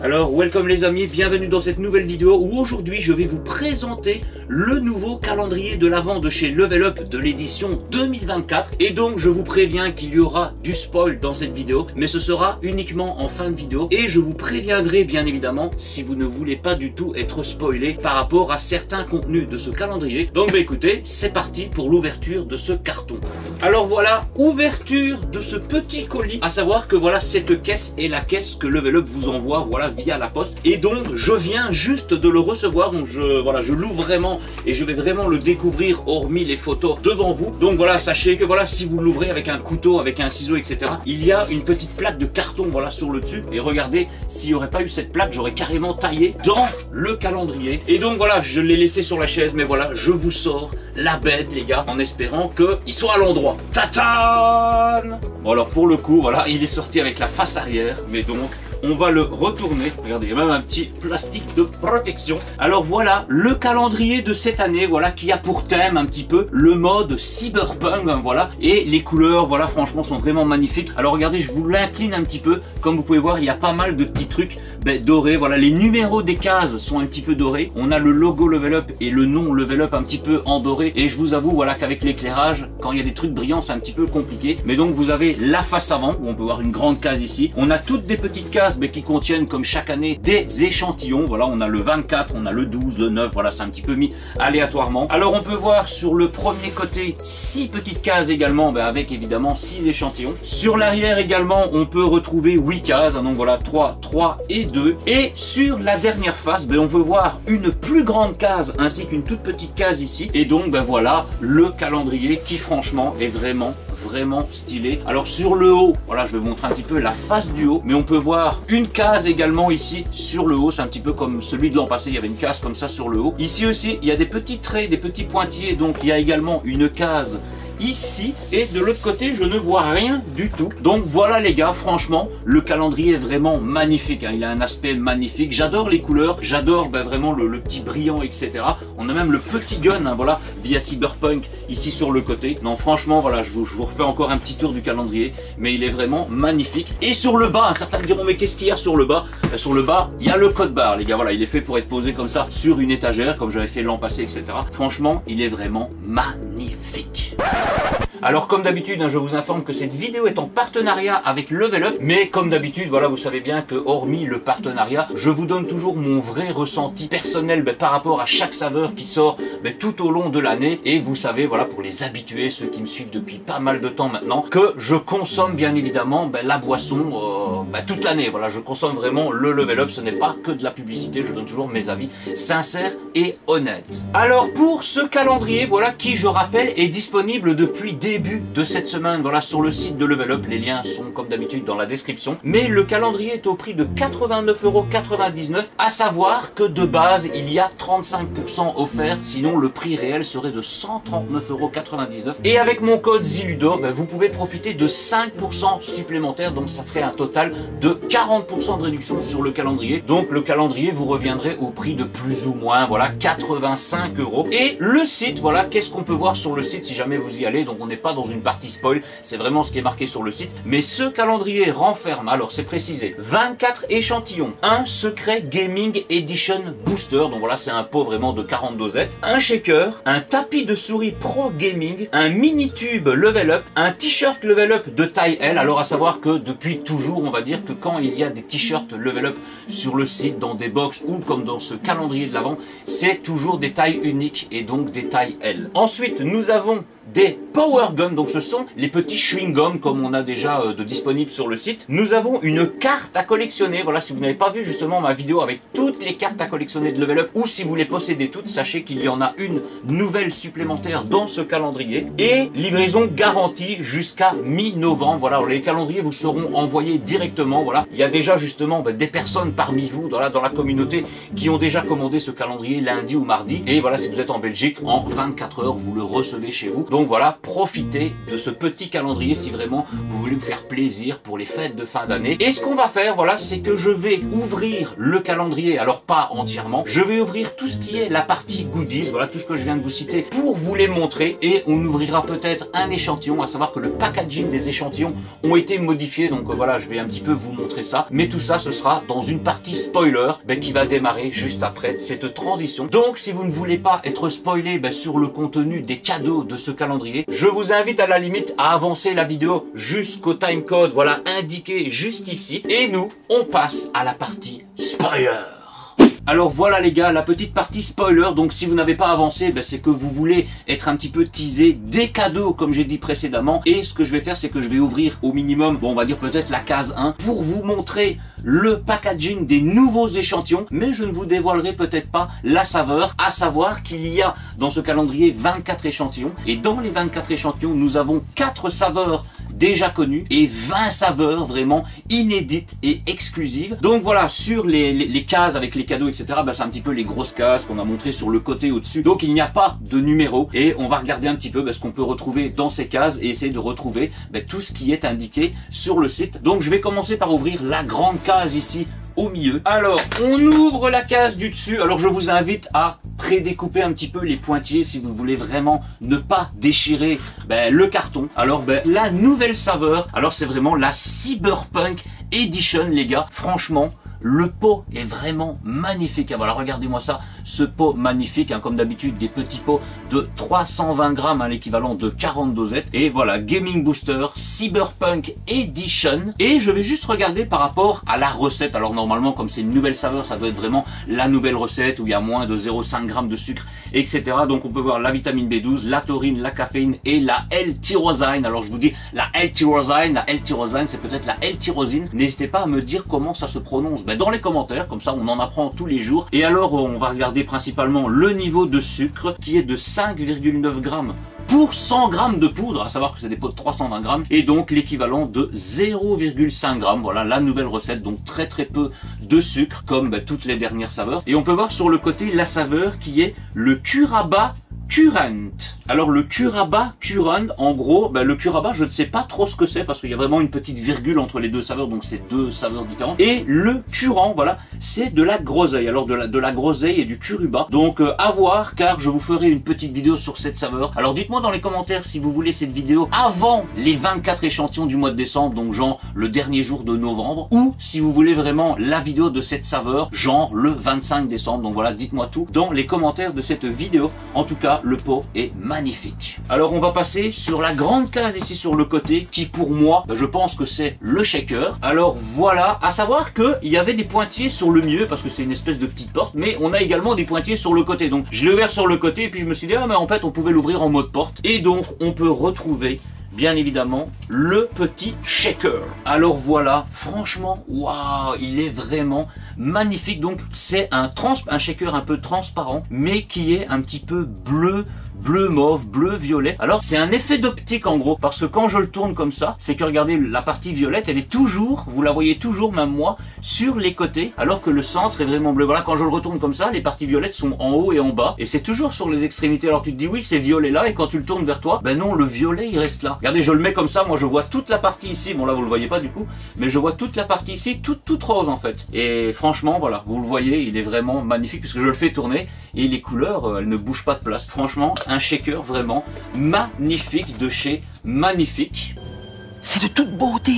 Alors, welcome les amis, bienvenue dans cette nouvelle vidéo où aujourd'hui je vais vous présenter le nouveau calendrier de l'Avent de chez Level Up de l'édition 2024. Et donc je vous préviens qu'il y aura du spoil dans cette vidéo, mais ce sera uniquement en fin de vidéo. Et je vous préviendrai bien évidemment si vous ne voulez pas du tout être spoilé par rapport à certains contenus de ce calendrier. Donc écoutez, c'est parti pour l'ouverture de ce carton. Alors voilà, ouverture de ce petit colis, à savoir que voilà, cette caisse est la caisse que Level Up vous envoie, voilà, via la poste. Et donc je viens juste de le recevoir, donc je l'ouvre vraiment et je vais vraiment le découvrir hormis les photos devant vous. Donc voilà, sachez que voilà, si vous l'ouvrez avec un couteau, avec un ciseau, etc., il y a une petite plaque de carton voilà sur le dessus. Et regardez, s'il n'y aurait pas eu cette plaque, j'aurais carrément taillé dans le calendrier. Et donc voilà, je l'ai laissé sur la chaise, mais voilà, je vous sors la bête les gars, en espérant qu'il soit à l'endroit. Tatan! Bon alors pour le coup, voilà, il est sorti avec la face arrière, mais donc on va le retourner. Regardez, il y a même un petit plastique de protection. Alors voilà, le calendrier de cette année, voilà, qui a pour thème un petit peu le mode cyberpunk, hein, voilà. Et les couleurs, voilà, franchement, sont vraiment magnifiques. Alors regardez, je vous l'incline un petit peu. Comme vous pouvez voir, il y a pas mal de petits trucs dorés. Voilà, les numéros des cases sont un petit peu dorés. On a le logo Level Up et le nom Level Up un petit peu en doré. Et je vous avoue, voilà, qu'avec l'éclairage, quand il y a des trucs brillants, c'est un petit peu compliqué. Mais donc, vous avez la face avant, où on peut voir une grande case ici. On a toutes des petites cases mais qui contiennent comme chaque année des échantillons. Voilà, on a le 24, on a le 12, le 9, voilà, c'est un petit peu mis aléatoirement. Alors on peut voir sur le premier côté 6 petites cases également, avec évidemment 6 échantillons. Sur l'arrière également, on peut retrouver 8 cases, donc voilà, 3, 3 et 2. Et sur la dernière face, on peut voir une plus grande case ainsi qu'une toute petite case ici. Et donc voilà, le calendrier qui franchement est vraiment stylé. Alors sur le haut, voilà, je vais vous montrer un petit peu la face du haut, mais on peut voir une case également ici sur le haut. C'est un petit peu comme celui de l'an passé, il y avait une case comme ça sur le haut. Ici aussi, il y a des petits traits, des petits pointillés, donc il y a également une case ici, et de l'autre côté je ne vois rien du tout. Donc voilà les gars, franchement le calendrier est vraiment magnifique, hein. Il a un aspect magnifique, j'adore les couleurs, j'adore vraiment le petit brillant, etc. On a même le petit gun, hein, voilà, via Cyberpunk ici sur le côté. Non franchement voilà, je vous refais encore un petit tour du calendrier, mais il est vraiment magnifique. Et sur le bas, certains me diront mais qu'est-ce qu'il y a sur le bas? Sur le bas il y a le code barre les gars, voilà, il est fait pour être posé comme ça sur une étagère comme j'avais fait l'an passé, etc. Franchement il est vraiment magnifique. Alors comme d'habitude, hein, je vous informe que cette vidéo est en partenariat avec Level Up, mais comme d'habitude, voilà, vous savez bien que hormis le partenariat, je vous donne toujours mon vrai ressenti personnel par rapport à chaque saveur qui sort tout au long de l'année. Et vous savez, voilà, pour les habitués, ceux qui me suivent depuis pas mal de temps maintenant, que je consomme bien évidemment la boisson toute l'année. Voilà, je consomme vraiment le Level Up, ce n'est pas que de la publicité, je donne toujours mes avis sincères et honnêtes. Alors pour ce calendrier, voilà, qui je rappelle est disponible depuis début de cette semaine, voilà, sur le site de Level Up. Les liens sont comme d'habitude dans la description. Mais le calendrier est au prix de 89,99 €, à savoir que de base il y a 35% offert, sinon le prix réel serait de 139,99 €. Et avec mon code ZILUDO, vous pouvez profiter de 5% supplémentaires, donc ça ferait un total de 40% de réduction sur le calendrier. Donc le calendrier vous reviendrait au prix de plus ou moins, voilà, 85 €. Et le site, voilà, qu'est-ce qu'on peut voir sur le site si jamais vous y allez? Donc on n'est pas dans une partie spoil, c'est vraiment ce qui est marqué sur le site. Mais ce calendrier renferme, alors c'est précisé, 24 échantillons, un secret gaming edition booster, donc voilà, c'est un pot vraiment de 40 dosettes, un shaker, un tapis de souris pro gaming, un mini tube Level Up, un t-shirt Level Up de taille L. Alors à savoir que depuis toujours, on va dire que quand il y a des t-shirts Level Up sur le site, dans des box ou comme dans ce calendrier de l'Avent, c'est toujours des tailles uniques et donc des tailles L. Ensuite, nous avons des power guns, donc ce sont les petits chewing-gums comme on a déjà de disponibles sur le site. Nous avons une carte à collectionner, voilà, si vous n'avez pas vu justement ma vidéo avec toutes les cartes à collectionner de Level Up, ou si vous les possédez toutes, sachez qu'il y en a une nouvelle supplémentaire dans ce calendrier. Et livraison garantie jusqu'à mi-novembre, voilà, les calendriers vous seront envoyés directement, voilà. Il y a déjà justement des personnes parmi vous dans la communauté qui ont déjà commandé ce calendrier lundi ou mardi, et voilà, si vous êtes en Belgique, en 24 heures vous le recevez chez vous. Donc voilà, profitez de ce petit calendrier si vraiment vous voulez vous faire plaisir pour les fêtes de fin d'année. Et ce qu'on va faire, voilà, c'est que je vais ouvrir le calendrier, alors pas entièrement, je vais ouvrir tout ce qui est la partie goodies, voilà tout ce que je viens de vous citer pour vous les montrer, et on ouvrira peut-être un échantillon, à savoir que le packaging des échantillons ont été modifiés, donc voilà, je vais un petit peu vous montrer ça, mais tout ça ce sera dans une partie spoiler qui va démarrer juste après cette transition. Donc si vous ne voulez pas être spoilé sur le contenu des cadeaux de ce calendrier, je vous invite à la limite à avancer la vidéo jusqu'au timecode, voilà, indiqué juste ici, et nous on passe à la partie spoiler. Alors voilà les gars, la petite partie spoiler. Donc si vous n'avez pas avancé, c'est que vous voulez être un petit peu teasé des cadeaux comme j'ai dit précédemment. Et ce que je vais faire, c'est que je vais ouvrir au minimum, bon on va dire peut-être la case 1, pour vous montrer le packaging des nouveaux échantillons. Mais je ne vous dévoilerai peut-être pas la saveur, à savoir qu'il y a dans ce calendrier 24 échantillons. Et dans les 24 échantillons, nous avons 4 saveurs déjà connues et 20 saveurs vraiment inédites et exclusives. Donc voilà, sur les cases avec les cadeaux, etc., c'est un petit peu les grosses cases qu'on a montrées sur le côté au-dessus. Donc il n'y a pas de numéro et on va regarder un petit peu ce qu'on peut retrouver dans ces cases et essayer de retrouver tout ce qui est indiqué sur le site. Donc je vais commencer par ouvrir la grande case ici au milieu. Alors on ouvre la case du dessus. Alors je vous invite à prédécouper un petit peu les pointillés si vous voulez vraiment ne pas déchirer le carton. Alors la nouvelle saveur, alors c'est vraiment la Cyberpunk Edition les gars. Franchement le pot est vraiment magnifique. Voilà, regardez-moi ça, ce pot magnifique, comme d'habitude des petits pots de 320 grammes, l'équivalent de 40 dosettes. Et voilà, Gaming Booster Cyberpunk Edition. Et je vais juste regarder par rapport à la recette. Alors normalement, comme c'est une nouvelle saveur, ça doit être vraiment la nouvelle recette où il y a moins de 0,5 g de sucre, etc. Donc on peut voir la vitamine B12, la taurine, la caféine et la L-tyrosine. Alors je vous dis la L-tyrosine, c'est peut-être la L-tyrosine. N'hésitez pas à me dire comment ça se prononce dans les commentaires, comme ça on en apprend tous les jours. Et alors on va regarder principalement le niveau de sucre qui est de 5,9 g pour 100 g de poudre, à savoir que c'est des pots de 320 grammes, et donc l'équivalent de 0,5 g. Voilà la nouvelle recette, donc très peu de sucre comme toutes les dernières saveurs. Et on peut voir sur le côté la saveur qui est le Curaba Current. Alors le Curaba Current, en gros, le Curaba, je ne sais pas trop ce que c'est parce qu'il y a vraiment une petite virgule entre les deux saveurs, donc c'est deux saveurs différentes. Et le Curant, voilà, c'est de la groseille. Alors de la groseille et du Curuba. Donc à voir, car je vous ferai une petite vidéo sur cette saveur. Alors dites-moi dans les commentaires si vous voulez cette vidéo avant les 24 échantillons du mois de décembre, donc genre le dernier jour de novembre, ou si vous voulez vraiment la vidéo de cette saveur, genre le 25 décembre. Donc voilà, dites-moi tout dans les commentaires de cette vidéo. En tout cas, le pot est magnifique. Alors on va passer sur la grande case ici sur le côté qui pour moi je pense que c'est le shaker. Alors voilà, à savoir que il y avait des pointillés sur le milieu parce que c'est une espèce de petite porte, mais on a également des pointillés sur le côté. Donc je l'ai ouvert sur le côté et puis je me suis dit mais en fait on pouvait l'ouvrir en mode porte et donc on peut retrouver bien évidemment le petit shaker. Alors voilà, franchement waouh, il est vraiment magnifique. Donc c'est un shaker un peu transparent mais qui est un petit peu bleu mauve, bleu violet. Alors c'est un effet d'optique en gros, parce que quand je le tourne comme ça, c'est que regardez la partie violette, elle est toujours, vous la voyez toujours, même moi, sur les côtés, alors que le centre est vraiment bleu. Voilà, quand je le retourne comme ça, les parties violettes sont en haut et en bas, et c'est toujours sur les extrémités. Alors tu te dis oui c'est violet là, et quand tu le tournes vers toi, non, le violet il reste là. Regardez, je le mets comme ça, moi je vois toute la partie ici, bon là vous le voyez pas du coup, mais je vois toute la partie ici, toute rose en fait. Et franchement voilà, vous le voyez, il est vraiment magnifique puisque je le fais tourner et les couleurs elles ne bougent pas de place. Franchement un shaker vraiment magnifique de chez Magnifique. C'est de toute beauté.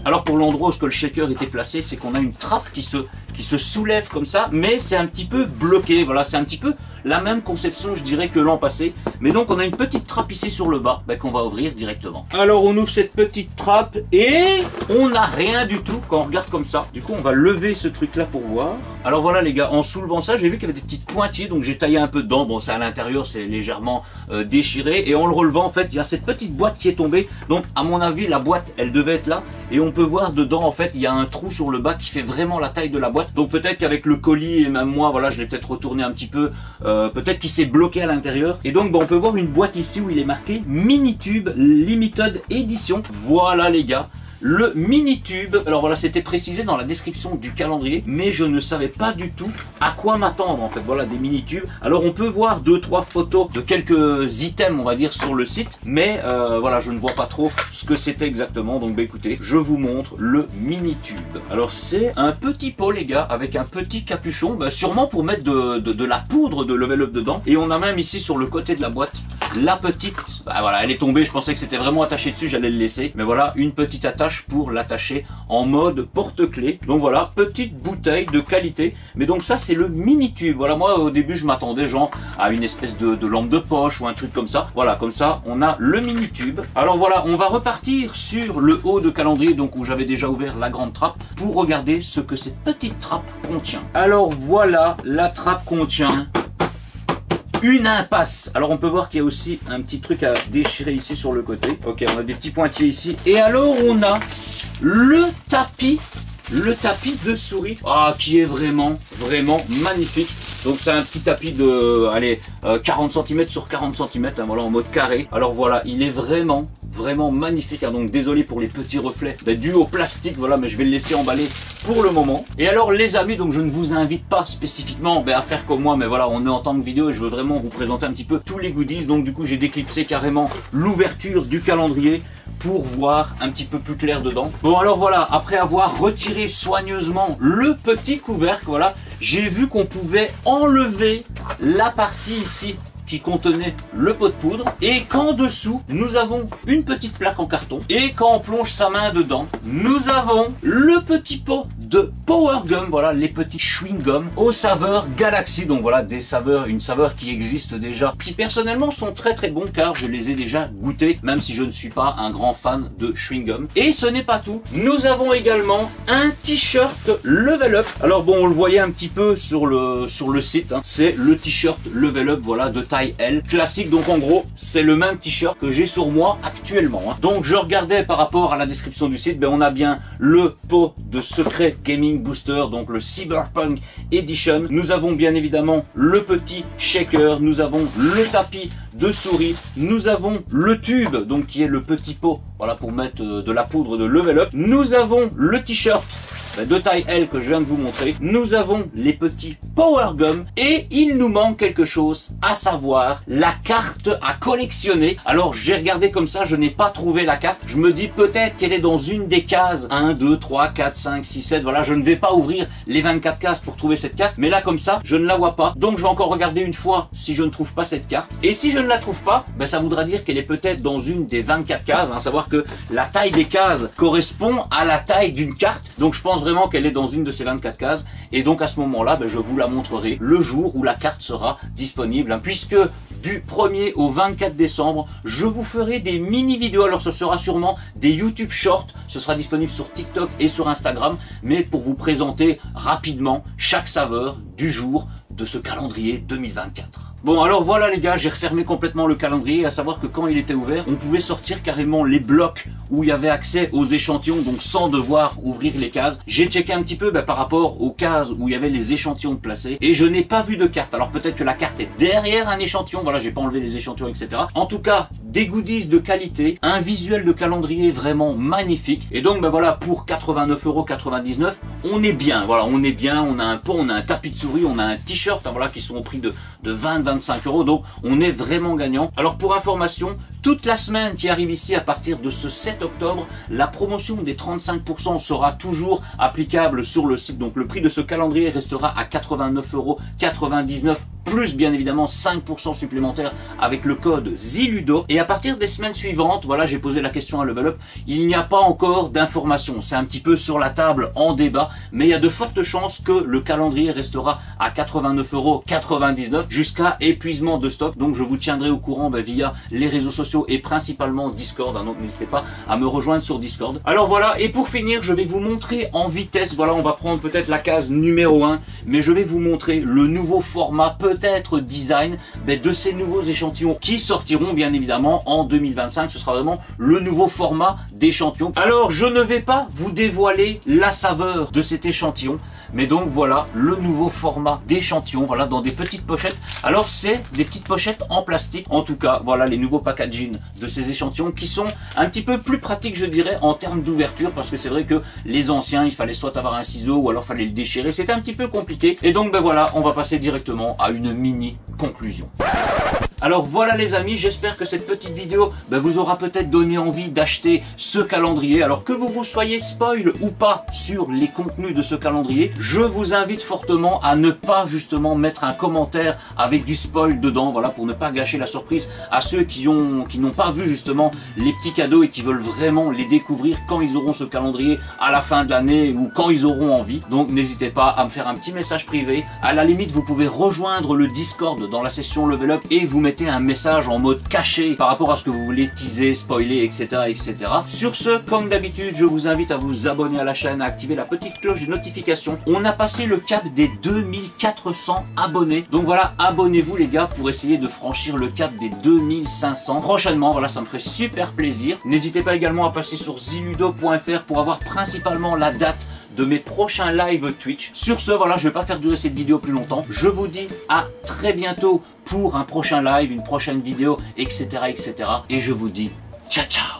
Alors pour l'endroit où le shaker était placé, c'est qu'on a une trappe qui se soulève comme ça, mais c'est un petit peu bloqué. Voilà, c'est un petit peu la même conception, je dirais, que l'an passé. Mais donc on a une petite trappe ici sur le bas qu'on va ouvrir directement. Alors on ouvre cette petite trappe et on n'a rien du tout quand on regarde comme ça. Du coup on va lever ce truc là pour voir. Alors voilà les gars, en soulevant ça, j'ai vu qu'il y avait des petites pointillés, donc j'ai taillé un peu dedans. Bon, c'est à l'intérieur, c'est légèrement déchiré. Et en le relevant, en fait, il y a cette petite boîte qui est tombée. Donc à mon avis, la boîte, elle devait être là. Et on peut voir dedans, en fait, il y a un trou sur le bas qui fait vraiment la taille de la boîte. Donc peut-être qu'avec le colis et même moi, voilà, je l'ai peut-être retourné un petit peu. Peut-être qu'il s'est bloqué à l'intérieur. Et donc on peut voir une boîte ici où il est marqué Minitube Limited Edition. Voilà les gars. le mini tube. Alors voilà, c'était précisé dans la description du calendrier, mais je ne savais pas du tout à quoi m'attendre en fait. Voilà, des mini tubes. Alors on peut voir 2-3 photos de quelques items, on va dire, sur le site, mais voilà, je ne vois pas trop ce que c'était exactement. Donc bah écoutez, je vous montre le mini tube. Alors c'est un petit pot les gars, avec un petit capuchon, bah, sûrement pour mettre de la poudre de level up dedans. Et on a même ici sur le côté de la boîte la petite, bah voilà, elle est tombée, je pensais que c'était vraiment attaché dessus, j'allais le laisser, mais voilà, une petite attache pour l'attacher en mode porte-clés. Donc voilà, petite bouteille de qualité, mais donc ça c'est le mini tube. Voilà, moi au début je m'attendais genre à une espèce de lampe de poche ou un truc comme ça. Voilà, comme ça on a le mini tube. Alors voilà, on va repartir sur le haut de calendrier, donc où j'avais déjà ouvert la grande trappe, pour regarder ce que cette petite trappe contient. Alors voilà, la trappe contient une impasse. Alors on peut voir qu'il y a aussi un petit truc à déchirer ici sur le côté. Ok, on a des petits pointillés ici. Et alors on a le tapis de souris, qui est vraiment magnifique. Donc c'est un petit tapis de, allez, 40 cm sur 40 cm, hein, voilà, en mode carré. Alors voilà, il est vraiment magnifique, hein. Donc désolé pour les petits reflets dû au plastique, voilà, mais je vais le laisser emballer pour le moment. Et alors les amis, donc je ne vous invite pas spécifiquement à faire comme moi, mais voilà, on est en tant que vidéo et je veux vraiment vous présenter un petit peu tous les goodies. Donc du coup j'ai déclipsé carrément l'ouverture du calendrier pour voir un petit peu plus clair dedans. Bon alors voilà, après avoir retiré soigneusement le petit couvercle, voilà, j'ai vu qu'on pouvait enlever la partie ici qui contenait le pot de poudre, et qu'en dessous nous avons une petite plaque en carton, et quand on plonge sa main dedans, nous avons le petit pot de Power Gum, voilà, les petits chewing gum aux saveurs Galaxy. Donc voilà, des saveurs, une saveur qui existe déjà, qui personnellement sont très bons car je les ai déjà goûtés, même si je ne suis pas un grand fan de chewing gum. Et ce n'est pas tout, nous avons également un t-shirt Level Up. Alors bon, on le voyait un petit peu sur le site, hein. C'est le t-shirt Level Up, voilà, de taille L, classique. Donc en gros, c'est le même t-shirt que j'ai sur moi actuellement, hein. Donc je regardais par rapport à la description du site, on a bien le pot de Secret Gaming Booster, donc le Cyberpunk Edition. Nous avons bien évidemment le petit shaker, nous avons le tapis de souris, nous avons le tube, donc qui est le petit pot, voilà, pour mettre de la poudre de Level Up. Nous avons le t-shirt de taille L que je viens de vous montrer. Nous avons les petits Power Gum et il nous manque quelque chose, à savoir la carte à collectionner. Alors j'ai regardé comme ça, je n'ai pas trouvé la carte. Je me dis peut-être qu'elle est dans une des cases 1, 2, 3, 4, 5, 6, 7. Voilà, je ne vais pas ouvrir les 24 cases pour trouver cette carte, mais là comme ça, je ne la vois pas. Donc je vais encore regarder une fois si je ne trouve pas cette carte. Et si je ne la trouve pas, ça voudra dire qu'elle est peut-être dans une des 24 cases, hein, savoir que la taille des cases correspond à la taille d'une carte. Donc je pense vraiment qu'elle est dans une de ces 24 cases, et donc à ce moment-là, je vous la montrerai le jour où la carte sera disponible, hein, puisque du 1er au 24 décembre, je vous ferai des mini vidéos. Alors ce sera sûrement des YouTube Shorts, ce sera disponible sur TikTok et sur Instagram, mais pour vous présenter rapidement chaque saveur du jour de ce calendrier 2024. Bon alors voilà les gars, j'ai refermé complètement le calendrier, à savoir que quand il était ouvert, on pouvait sortir carrément les blocs où il y avait accès aux échantillons, donc sans devoir ouvrir les cases. J'ai checké un petit peu par rapport aux cases où il y avait les échantillons placés, et je n'ai pas vu de carte. Alors peut-être que la carte est derrière un échantillon, voilà, j'ai pas enlevé les échantillons, etc. En tout cas, des goodies de qualité, un visuel de calendrier vraiment magnifique, et donc voilà, pour 89,99 €, on est bien, voilà, on est bien, on a un pot, on a un tapis de souris, on a un t-shirt, hein, voilà, qui sont au prix de 20-25 €, donc on est vraiment gagnant. Alors pour information, toute la semaine qui arrive ici à partir de ce 7 octobre, la promotion des 35% sera toujours applicable sur le site, donc le prix de ce calendrier restera à 89,99 €, plus bien évidemment 5% supplémentaires avec le code ZILUDO. Et à partir des semaines suivantes, voilà, j'ai posé la question à Level Up, il n'y a pas encore d'informations, c'est un petit peu sur la table en débat, mais il y a de fortes chances que le calendrier restera à 89,99 € jusqu'à épuisement de stock. Donc je vous tiendrai au courant via les réseaux sociaux et principalement Discord, hein, donc n'hésitez pas à me rejoindre sur Discord. Alors voilà, et pour finir, je vais vous montrer en vitesse, voilà, on va prendre peut-être la case numéro 1, mais je vais vous montrer le nouveau format, peut-être peut-être design de ces nouveaux échantillons qui sortiront bien évidemment en 2025. Ce sera vraiment le nouveau format d'échantillon. Alors je ne vais pas vous dévoiler la saveur de cet échantillon, mais donc voilà le nouveau format d'échantillon, voilà, dans des petites pochettes. Alors c'est des petites pochettes en plastique, en tout cas voilà les nouveaux packaging de ces échantillons qui sont un petit peu plus pratiques, je dirais, en termes d'ouverture, parce que c'est vrai que les anciens il fallait soit avoir un ciseau ou alors fallait le déchirer, c'était un petit peu compliqué. Et donc voilà, on va passer directement à une mini conclusion. Alors voilà les amis, j'espère que cette petite vidéo vous aura peut-être donné envie d'acheter ce calendrier. Alors que vous soyez spoil ou pas sur les contenus de ce calendrier, je vous invite fortement à ne pas justement mettre un commentaire avec du spoil dedans, voilà, pour ne pas gâcher la surprise à ceux qui n'ont pas vu justement les petits cadeaux et qui veulent vraiment les découvrir quand ils auront ce calendrier à la fin de l'année ou quand ils auront envie. Donc n'hésitez pas à me faire un petit message privé. À la limite, vous pouvez rejoindre le Discord dans la session Level Up et vous mettez un message en mode caché par rapport à ce que vous voulez teaser, spoiler, etc. etc. Sur ce, comme d'habitude, je vous invite à vous abonner à la chaîne, à activer la petite cloche de notification. On a passé le cap des 2400 abonnés. Donc voilà, abonnez-vous les gars pour essayer de franchir le cap des 2500 prochainement. Voilà, ça me ferait super plaisir. N'hésitez pas également à passer sur ziludo.fr pour avoir principalement la date de mes prochains live Twitch. Sur ce, voilà, je vais pas faire durer cette vidéo plus longtemps. Je vous dis à très bientôt pour un prochain live, une prochaine vidéo, etc. etc. Et je vous dis ciao ciao.